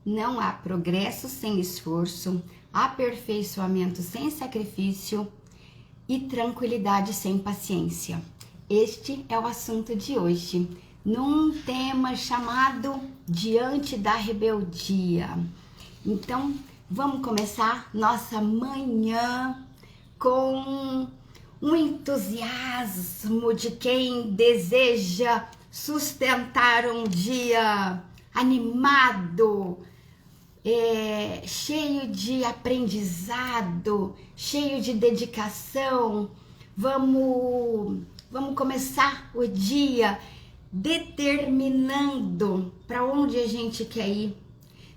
Não há progresso sem esforço, aperfeiçoamento sem sacrifício e tranquilidade sem paciência. Este é o assunto de hoje, num tema chamado Diante da Rebeldia. Então, vamos começar nossa manhã com um entusiasmo de quem deseja sustentar um dia animado, cheio de aprendizado, cheio de dedicação. Vamos começar o dia determinando para onde a gente quer ir,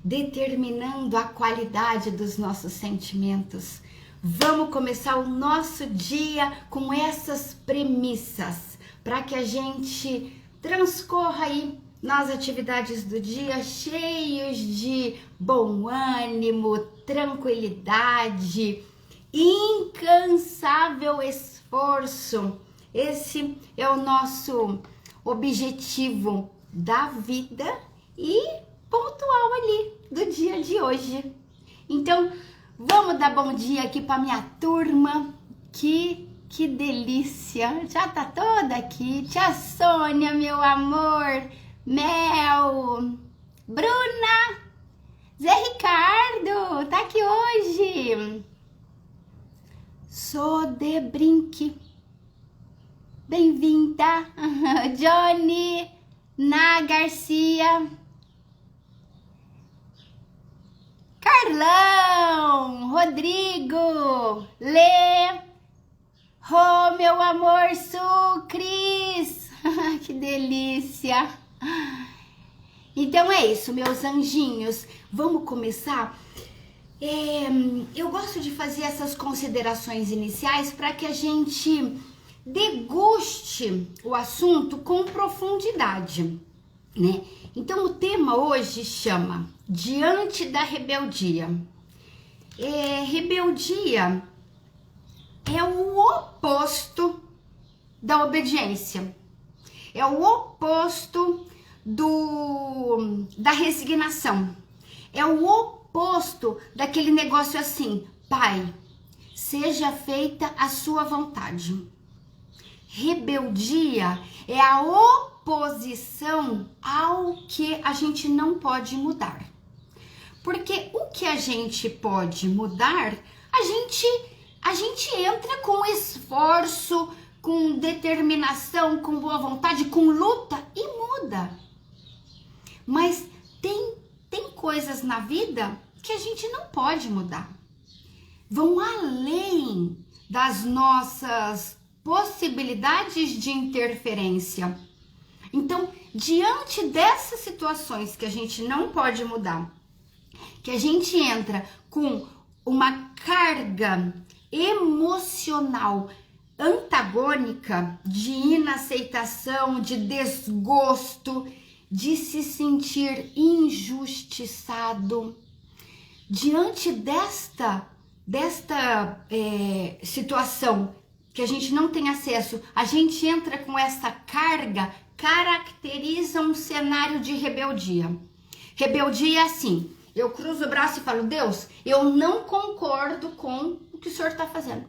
determinando a qualidade dos nossos sentimentos. Vamos começar o nosso dia com essas premissas para que a gente transcorra aí nas atividades do dia cheios de bom ânimo, tranquilidade, incansável esforço. Esse é o nosso objetivo da vida e pontual ali do dia de hoje. Então, vamos dar bom dia aqui para minha turma. Que delícia! Já tá toda aqui. Tia Sônia, meu amor. Mel, Bruna, Zé Ricardo, tá aqui hoje. Sou de Brinque, bem-vinda. Johnny, Na Garcia, Carlão, Rodrigo, Lê, Rô, meu amor, Sucris. Que delícia! Então é isso, meus anjinhos. Vamos começar? Eu gosto de fazer essas considerações iniciais para que a gente deguste o assunto com profundidade, né? Então o tema hoje chama Diante da Rebeldia. Rebeldia é o oposto da obediência. É o oposto da resignação. É o oposto daquele negócio assim: Pai, seja feita a sua vontade. Rebeldia é a oposição ao que a gente não pode mudar. Porque o que a gente pode mudar, a gente entra com esforço, com determinação, com boa vontade, com luta e muda. Mas tem coisas na vida que a gente não pode mudar. Vão além das nossas possibilidades de interferência. Então, diante dessas situações que a gente não pode mudar, que a gente entra com uma carga emocional antagônica, de inaceitação, de desgosto, de se sentir injustiçado. Diante desta situação que a gente não tem acesso, a gente entra com essa carga, caracteriza um cenário de rebeldia. Rebeldia é assim: eu cruzo o braço e falo, Deus, eu não concordo com o que o Senhor está fazendo.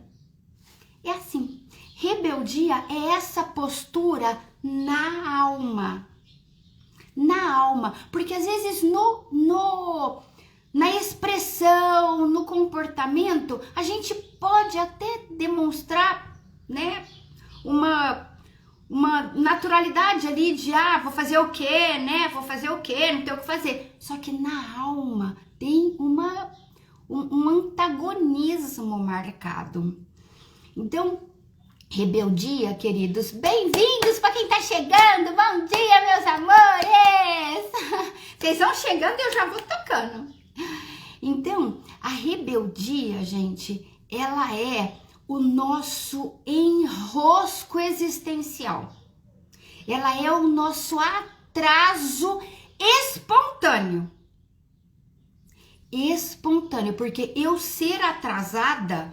É assim, rebeldia é essa postura na alma, porque às vezes na expressão, no comportamento, a gente pode até demonstrar, né, uma naturalidade ali de, vou fazer o quê, né, não tem o que fazer, só que na alma tem um antagonismo marcado. Então, rebeldia, queridos, bem-vindos para quem tá chegando, bom dia, meus amores! Vocês vão chegando e eu já vou tocando. Então, a rebeldia, gente, ela é o nosso enrosco existencial. Ela é o nosso atraso espontâneo. Porque eu ser atrasada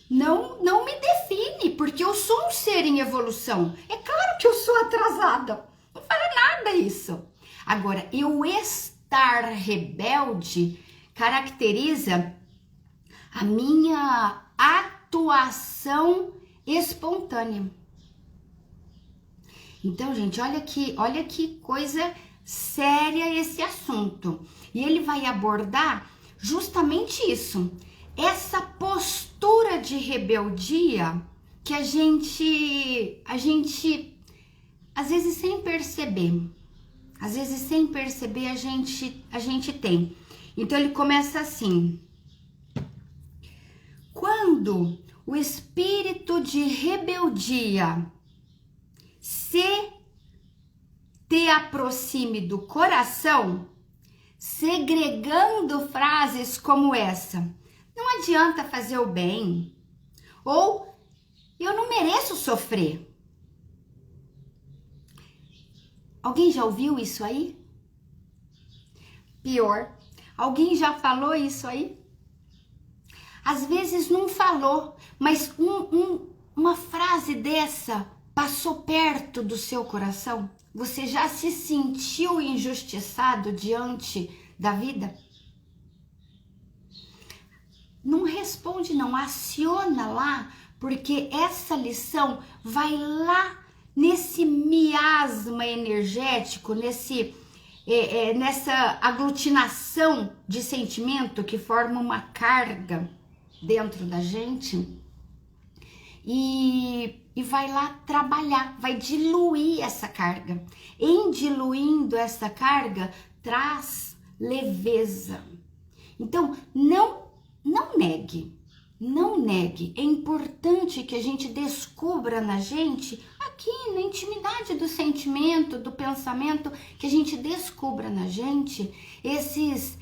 não me define, porque eu sou um ser em evolução. É claro que eu sou atrasada, não fala nada isso. Agora, eu estar estar rebelde caracteriza a minha atuação espontânea. Então, gente, olha que coisa séria esse assunto. E ele vai abordar justamente isso. Essa postura de rebeldia que a gente às vezes sem perceber, a gente tem. Então ele começa assim: quando o espírito de rebeldia se te aproxime do coração, segregando frases como essa: não adianta fazer o bem, ou eu não mereço sofrer. Alguém já ouviu isso aí? Pior, alguém já falou isso aí? Às vezes não falou, mas uma frase dessa passou perto do seu coração? Você já se sentiu injustiçado diante da vida? Não responde não, aciona lá, porque essa lição vai lá nesse miasma energético, nessa aglutinação de sentimento que forma uma carga dentro da gente e vai lá trabalhar, vai diluir essa carga. Em diluindo essa carga, traz leveza. Então, não negue. Não negue, é importante que a gente descubra na gente, aqui na intimidade do sentimento, do pensamento, que a gente descubra na gente essas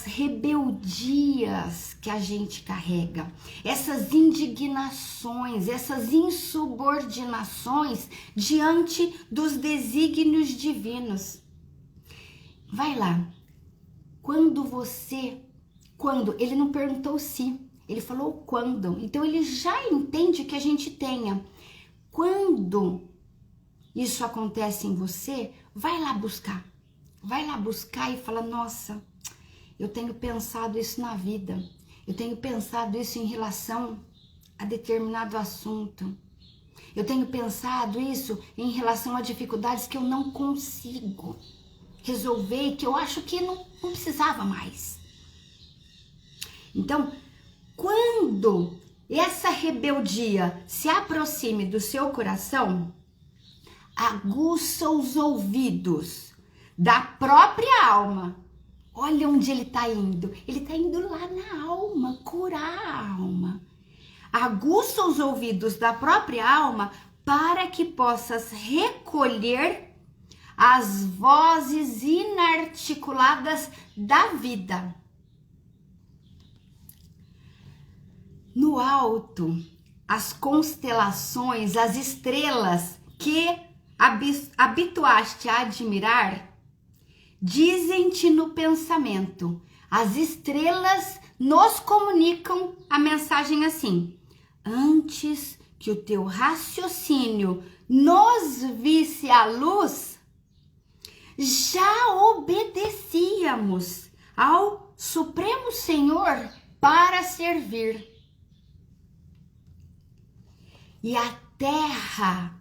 rebeldias que a gente carrega, essas indignações, essas insubordinações diante dos desígnios divinos. Vai lá, quando, ele não perguntou se, ele falou quando, então ele já entende que a gente tenha. Quando isso acontece em você, vai lá buscar e fala: nossa, eu tenho pensado isso na vida, eu tenho pensado isso em relação a determinado assunto, eu tenho pensado isso em relação a dificuldades que eu não consigo resolver e que eu acho que não precisava mais. Então, quando essa rebeldia se aproxime do seu coração, aguça os ouvidos da própria alma. Olha onde ele está indo. Ele está indo lá na alma, curar a alma. Aguça os ouvidos da própria alma para que possas recolher as vozes inarticuladas da vida. No alto, as constelações, as estrelas que habituaste a admirar, dizem-te no pensamento. As estrelas nos comunicam a mensagem assim: antes que o teu raciocínio nos visse à luz, já obedecíamos ao Supremo Senhor para servir. E a terra,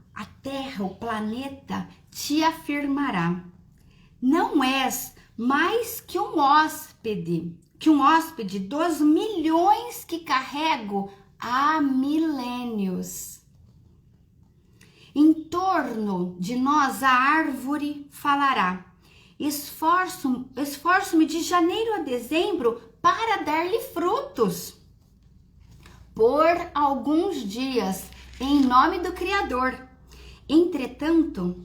o planeta, te afirmará: não és mais que um hóspede dos milhões que carrego há milênios. Em torno de nós a árvore falará: esforço-me de janeiro a dezembro para dar-lhe frutos. Por alguns dias, em nome do Criador. Entretanto,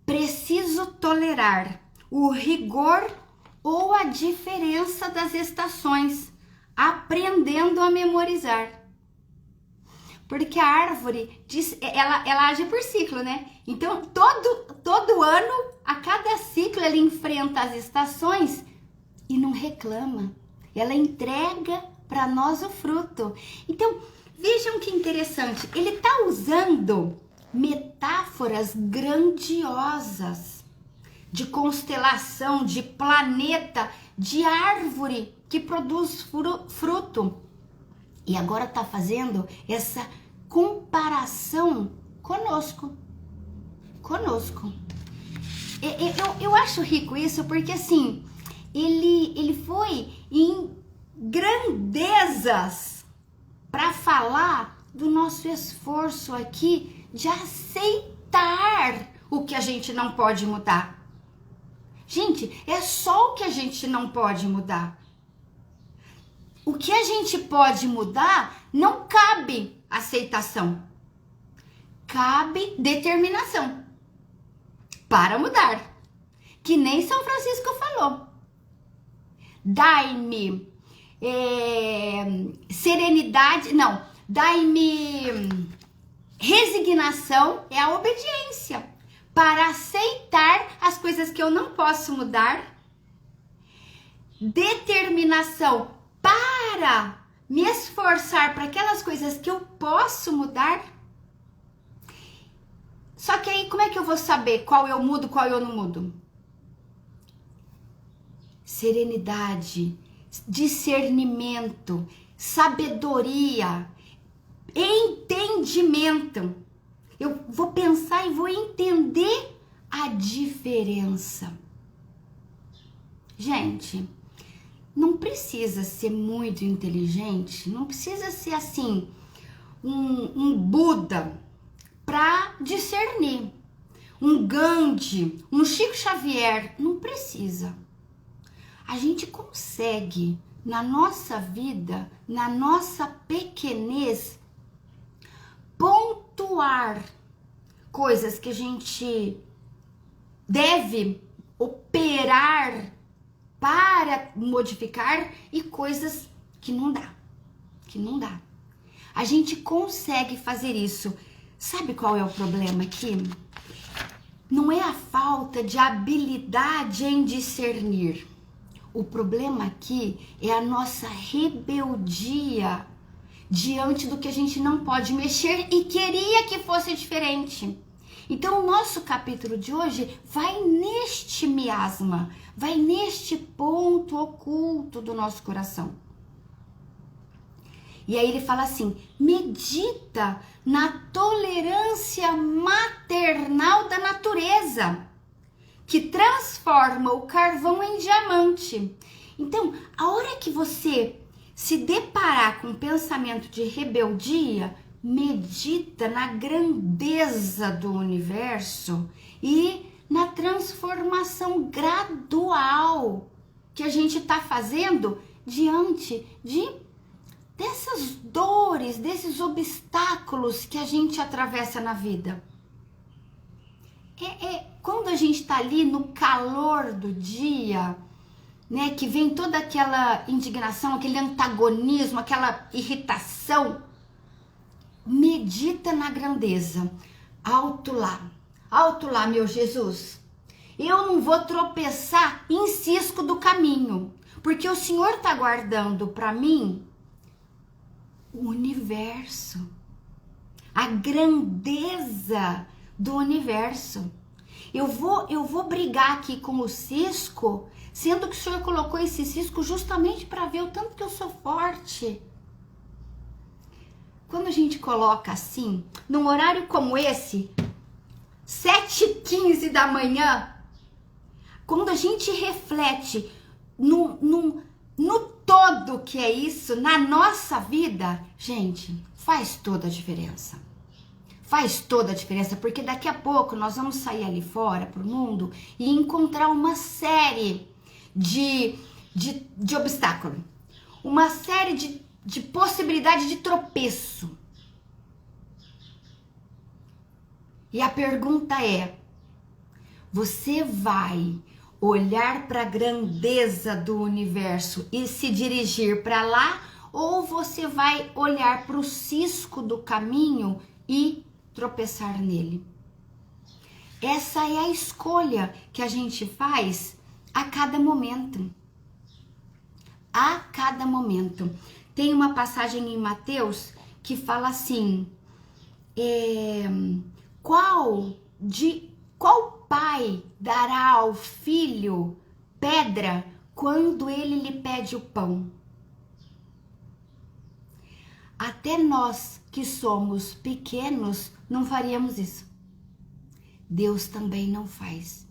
preciso tolerar o rigor ou a diferença das estações, aprendendo a memorizar. Porque a árvore, ela age por ciclo, né? Então, todo ano, a cada ciclo, ela enfrenta as estações e não reclama. Ela entrega para nós o fruto. Então, vejam que interessante, ele está usando metáforas grandiosas de constelação, de planeta, de árvore que produz fruto. E agora está fazendo essa comparação conosco. Eu acho rico isso porque assim, ele foi em grandezas para falar do nosso esforço aqui de aceitar o que a gente não pode mudar. Gente, é só o que a gente não pode mudar. O que a gente pode mudar não cabe aceitação. Cabe determinação para mudar. Que nem São Francisco falou. Dai-me serenidade, não, dai-me resignação, é a obediência para aceitar as coisas que eu não posso mudar. Determinação para me esforçar para aquelas coisas que eu posso mudar. Só que aí como é que eu vou saber qual eu mudo, qual eu não mudo? Serenidade, discernimento, sabedoria, entendimento. Eu vou pensar e vou entender a diferença. Gente, não precisa ser muito inteligente, não precisa ser assim, um Buda para discernir, um Gandhi, um Chico Xavier, não precisa. A gente consegue, na nossa vida, na nossa pequenez, pontuar coisas que a gente deve operar para modificar e coisas que não dá. A gente consegue fazer isso. Sabe qual é o problema aqui? Não é a falta de habilidade em discernir. O problema aqui é a nossa rebeldia diante do que a gente não pode mexer e queria que fosse diferente. Então, o nosso capítulo de hoje vai neste miasma, vai neste ponto oculto do nosso coração. E aí ele fala assim, medita na tolerância maternal da natureza, que transforma o carvão em diamante. Então, a hora que você se deparar com um pensamento de rebeldia, medita na grandeza do universo e na transformação gradual que a gente está fazendo diante dessas dores, desses obstáculos que a gente atravessa na vida. Quando a gente está ali no calor do dia, né, que vem toda aquela indignação, aquele antagonismo, aquela irritação, medita na grandeza. Alto lá, meu Jesus. Eu não vou tropeçar em cisco do caminho, porque o Senhor está guardando para mim o universo, a grandeza do universo. Eu vou brigar aqui com o cisco, sendo que o Senhor colocou esse cisco justamente para ver o tanto que eu sou forte. Quando a gente coloca assim, num horário como esse, 7h15 da manhã, quando a gente reflete no todo que é isso na nossa vida, gente, faz toda a diferença. Faz toda a diferença, porque daqui a pouco nós vamos sair ali fora pro mundo e encontrar uma série de obstáculos, uma série de possibilidade de tropeço. E a pergunta é, você vai olhar para a grandeza do universo e se dirigir para lá, ou você vai olhar para o cisco do caminho e tropeçar nele? Essa é a escolha que a gente faz a cada momento. A cada momento. Tem uma passagem em Mateus que fala assim, qual pai dará ao filho pedra quando ele lhe pede o pão? Até nós que somos pequenos não faríamos isso. Deus também não faz.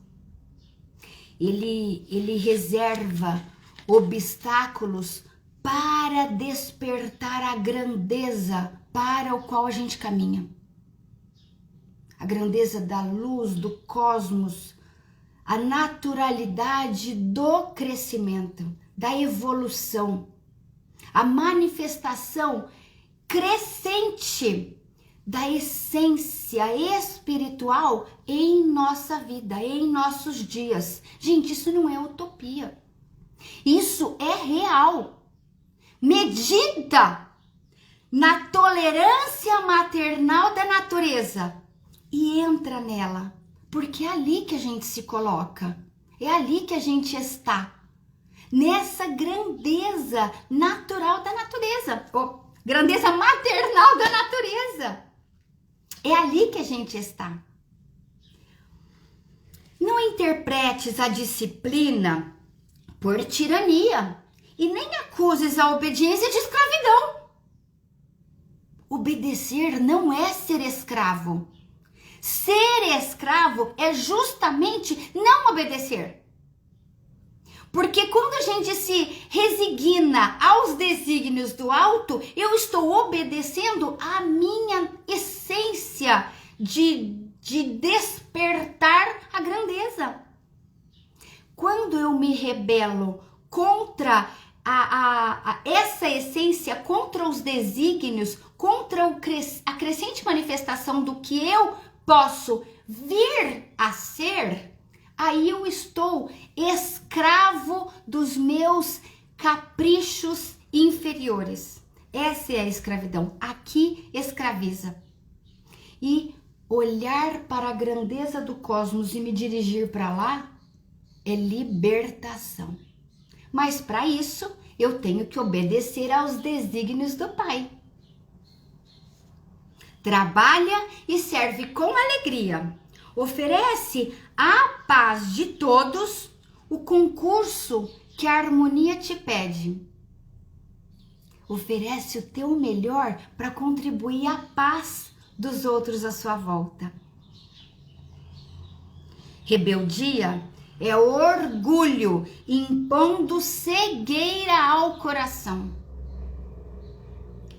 Ele reserva obstáculos para despertar a grandeza para o qual a gente caminha. A grandeza da luz, do cosmos, a naturalidade do crescimento, da evolução, a manifestação crescente da essência espiritual em nossa vida, em nossos dias. Gente, isso não é utopia. Isso é real. Medita na tolerância maternal da natureza e entra nela, porque é ali que a gente se coloca, é ali que a gente está, nessa grandeza natural da natureza, ou grandeza maternal da natureza. É ali que a gente está. Não interpretes a disciplina por tirania e nem acuses a obediência de escravidão. Obedecer não é ser escravo. Ser escravo é justamente não obedecer. Porque quando a gente se resigna aos desígnios do alto, eu estou obedecendo à minha essência de despertar a grandeza. Quando eu me rebelo contra essa essência, contra os desígnios, contra a crescente manifestação do que eu posso vir a ser, aí eu estou escravo dos meus caprichos inferiores. Essa é a escravidão. Aqui escraviza. E olhar para a grandeza do cosmos e me dirigir para lá é libertação. Mas para isso eu tenho que obedecer aos desígnios do Pai. Trabalha e serve com alegria. Oferece à paz de todos o concurso que a harmonia te pede. Oferece o teu melhor para contribuir à paz dos outros à sua volta. Rebeldia é orgulho impondo cegueira ao coração.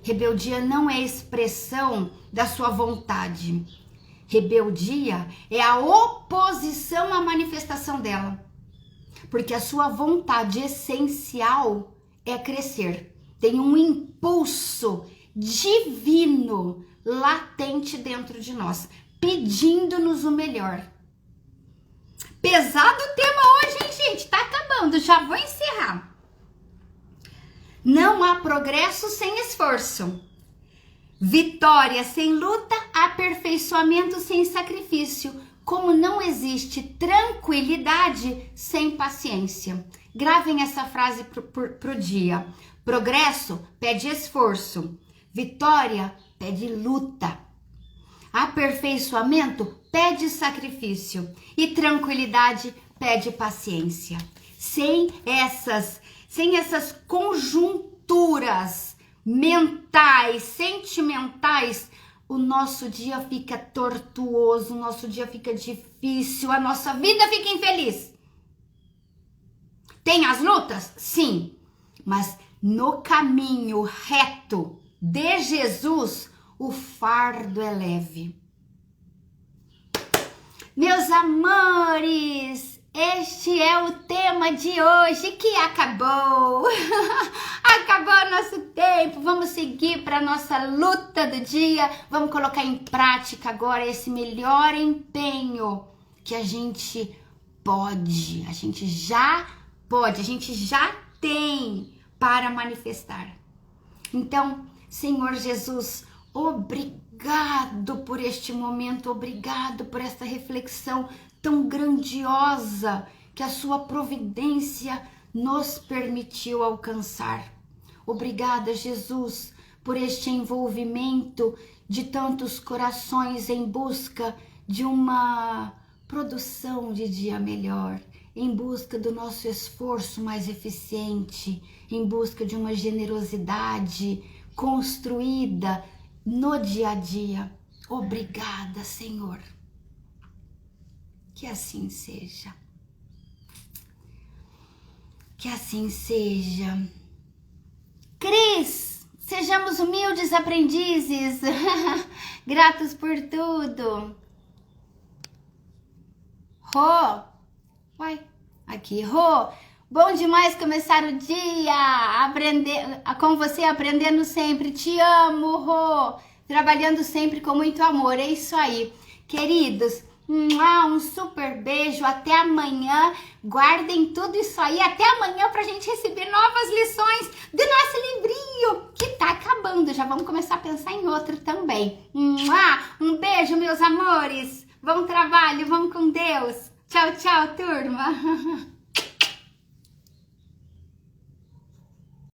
Rebeldia não é expressão da sua vontade. Rebeldia é a oposição à manifestação dela. Porque a sua vontade essencial é crescer. Tem um impulso divino latente dentro de nós, pedindo-nos o melhor. Pesado o tema hoje, hein, gente? Tá acabando, já vou encerrar. Não há progresso sem esforço. Vitória sem luta, aperfeiçoamento sem sacrifício. Como não existe tranquilidade sem paciência. Gravem essa frase pro dia. Progresso pede esforço. Vitória pede luta. Aperfeiçoamento pede sacrifício. E tranquilidade pede paciência. Sem essas conjunturas mentais, sentimentais, o nosso dia fica tortuoso, o nosso dia fica difícil, a nossa vida fica infeliz. Tem as lutas? Sim, mas no caminho reto de Jesus, o fardo é leve. Meus amores, este é o tema de hoje que acabou. Acabou o nosso tempo. Vamos seguir para a nossa luta do dia. Vamos colocar em prática agora esse melhor empenho que a gente pode. A gente já pode, a gente já tem para manifestar. Então, Senhor Jesus, obrigado por este momento, obrigado por esta reflexão tão grandiosa que a sua providência nos permitiu alcançar. Obrigada, Jesus, por este envolvimento de tantos corações em busca de uma produção de dia melhor, em busca do nosso esforço mais eficiente, em busca de uma generosidade construída no dia a dia. Obrigada, Senhor. Que assim seja. Que assim seja. Cris, sejamos humildes aprendizes, gratos por tudo. Rô, uai, aqui, Rô, bom demais começar o dia, aprender com você, aprendendo sempre, te amo, Rô, trabalhando sempre com muito amor, é isso aí, queridos, um super beijo, até amanhã, guardem tudo isso aí, até amanhã pra gente receber novas lições do nosso livrinho, que tá acabando, já vamos começar a pensar em outro também, um beijo, meus amores, bom trabalho, vamos com Deus, tchau, tchau, turma.